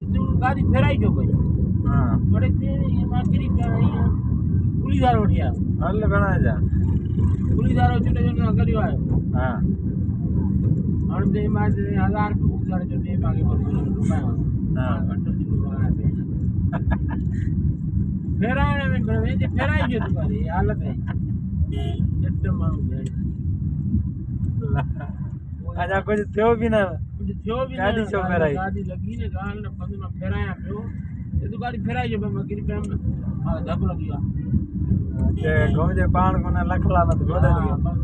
તું ગાડી ફેરાઈ ગયો ભાઈ હા પડે તે એમાં કરી અહીંયા પુલીદારો ઉઠ્યા હાલ ઘણા જા પુલીદારો ચૂંટે કર્યો આવ્યો હા અડધે માં 1000 પુલીદારો ચૂંટે ભાગે રૂપિયા હા ફેરાય ને ફેરાઈ ગયો તું ગાડી હાલત એકદમ મારું બેન આજા કોઈ થયો બી ના થયો બી ગાડી છો ફેરાઈ ગાડી લગીને ગાલ ને પગમાં ફેરાયા ગયો એ તો ગાડી ફેરાઈ ગયો પણ મગરી પેમ આ ધબ લગી કે ગોજે પાણ કોને લખલા ન ગોદે ગયા